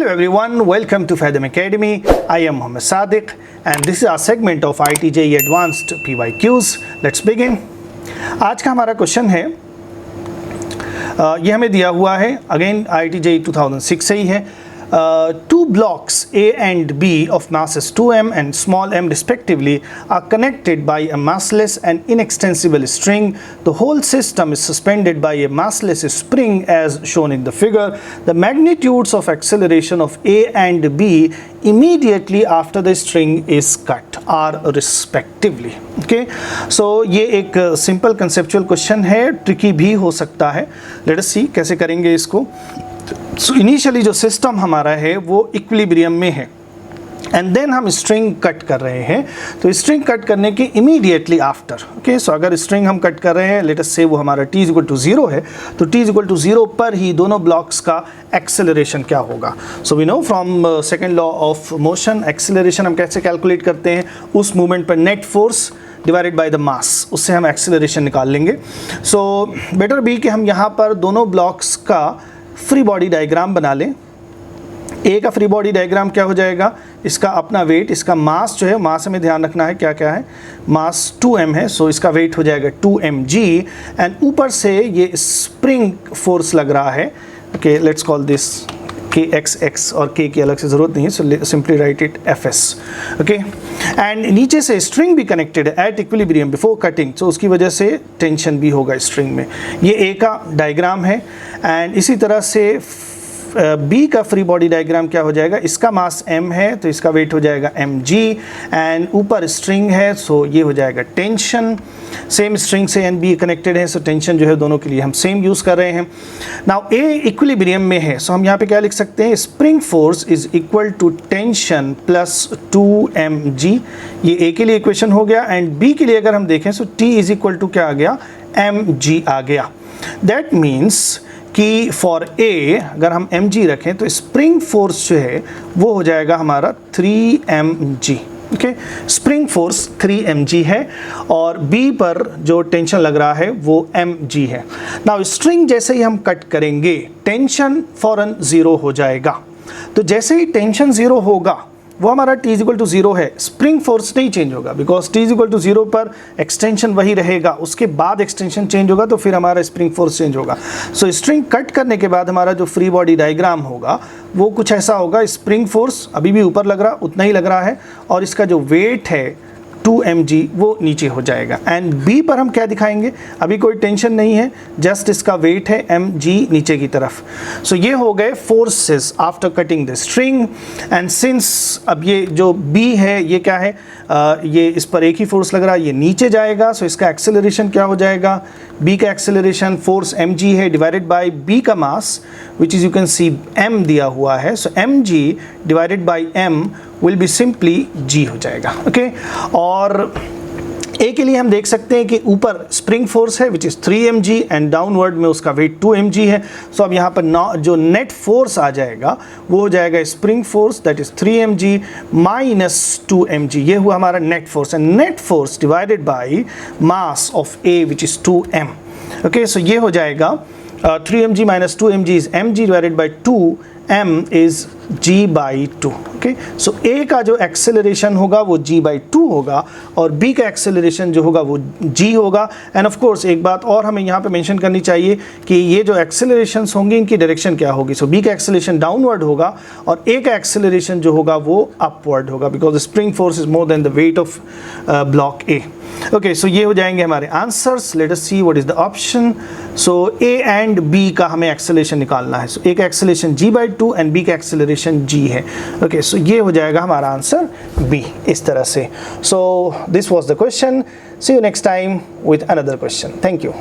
Hello everyone, welcome to Fathom Academy. I am Mohammed Sadiq and this is our segment of IIT-JEE Advanced PYQs. Let's begin. आज का हमारा question है, ये हमें दिया हुआ है, अगेन IIT-JEE 2006 से ही है. Two blocks A and B of masses 2m and small m respectively are connected by a massless and inextensible string. The whole system is suspended by a massless spring as shown in the figure. The magnitudes of acceleration of A and B immediately after the string is cut are respectively. Okay, so ये एक simple conceptual question है, tricky भी हो सकता है. Let us see कैसे करेंगे इसको. सो इनिशियली जो सिस्टम हमारा है वो इक्विलिब्रियम में है एंड देन हम स्ट्रिंग कट कर रहे हैं. तो स्ट्रिंग कट करने के इमीडिएटली आफ्टर, ओके, सो अगर स्ट्रिंग हम कट कर रहे हैं, लेट अस से वो हमारा t इक्वल टू 0 है, तो t इक्वल टू 0 पर ही दोनों ब्लॉक्स का एक्सेलरेशन क्या होगा. So we know from second law of motion, acceleration हम कैसे कैलकुलेट करते हैं, उस मूवमेंट पर net force divided by the mass, उससे हम एक्सेलरेशन निकाल लेंगे. सो बेटर बी कि हम यहाँ पर दोनों ब्लॉक्स का फ्री बॉडी डायग्राम बना लें. ए का फ्री बॉडी डायग्राम क्या हो जाएगा, इसका अपना वेट, इसका मास जो है, मास हमें ध्यान रखना है क्या क्या है, मास 2m है, सो इसका वेट हो जाएगा 2mg एंड ऊपर से ये स्प्रिंग फोर्स लग रहा है. Okay, let's call this kxx और k की अलग से ज़रूरत नहीं है, so simply write it fs. Okay, and नीचे से स्ट्रिंग भी कनेक्टेड है एट इक्विलिब्रियम बिफोर कटिंग, सो उसकी वजह से टेंशन भी होगा स्ट्रिंग में. ये a का डायग्राम है एंड इसी तरह से B का फ्री बॉडी डायग्राम क्या हो जाएगा, इसका मास m है तो इसका वेट हो जाएगा mg एंड ऊपर स्ट्रिंग है, सो ये हो जाएगा टेंशन. सेम स्ट्रिंग से एन बी कनेक्टेड है, सो टेंशन जो है दोनों के लिए हम सेम यूज़ कर रहे हैं. नाउ ए इक्विलिब्रियम में है, सो हम यहाँ पे क्या लिख सकते हैं, spring force is equal to tension plus 2mg. ये ए के लिए इक्वेशन हो गया एंड बी के लिए अगर हम देखें so T is equal to क्या आ गया, mg आ गया. दैट मीन्स कि फॉर ए अगर हम mg रखें तो स्प्रिंग फोर्स जो है वो हो जाएगा हमारा 3mg. Okay, spring force 3mg है और B पर जो टेंशन लग रहा है वो mg है. नाउ स्ट्रिंग जैसे ही हम कट करेंगे टेंशन फौरन 0 हो जाएगा. तो जैसे ही टेंशन 0 होगा वो हमारा t इक्वल टू 0 है, स्प्रिंग फोर्स नहीं चेंज होगा बिकॉज t इक्वल टू 0 पर एक्सटेंशन वही रहेगा, उसके बाद एक्सटेंशन चेंज होगा तो फिर हमारा स्प्रिंग फोर्स चेंज होगा. सो स्ट्रिंग कट करने के बाद हमारा जो फ्री बॉडी डायग्राम होगा वो कुछ ऐसा होगा, स्प्रिंग फोर्स अभी भी ऊपर लग रहा, उतना ही लग रहा है और इसका जो वेट है 2mg वो नीचे हो जाएगा. एंड B पर हम क्या दिखाएंगे, अभी कोई टेंशन नहीं है, जस्ट इसका वेट है mg नीचे की तरफ. सो ये हो गए forces after cutting the string. And since अब ये जो B है ये क्या है, ये इस पर एक ही फोर्स लग रहा है, ये नीचे जाएगा, सो इसका एक्सेलरेशन क्या हो जाएगा, B का एक्सेलरेशन फोर्स mg है डिवाइडेड बाय B का mass which is you can see m दिया हुआ है, so mg divided by m will be simply g हो जाएगा. ओके, और ए के लिए हम देख सकते हैं कि ऊपर स्प्रिंग फोर्स है which is 3mg and downward में उसका वेट 2mg है. सो अब यहाँ पर जो नेट फोर्स आ जाएगा वो हो जाएगा spring force that is 3mg minus 2mg. ये हुआ हमारा net force and net force divided by mass of A which is 2m. Okay, so ये हो जाएगा 3mg minus 2mg is mg divided by 2m is g by 2. Okay, so a का जो acceleration होगा वो g बाई 2 होगा और b का एक्सेलरेशन जो होगा वो g होगा. एंड ऑफ कोर्स एक बात और हमें यहाँ पे मेंशन करनी चाहिए कि ये जो एक्सेलरेशंस होंगे इनकी डायरेक्शन क्या होगी. सो b का एक्सेलरेशन डाउनवर्ड होगा और a का एक्सेलरेशन जो होगा वो अपवर्ड होगा because spring force is more than the weight of block a. Okay, so ये हो जाएंगे हमारे answers. Let us see what is the option. So a and b का हमें एक्सेलरेशन निकालना है. सो a का acceleration g by 2 and b का एक्सेलरेशन g है. ओके, सो ये हो जाएगा हमारा आंसर B इस तरह से. So this was the question. See you next time with another question. Thank you.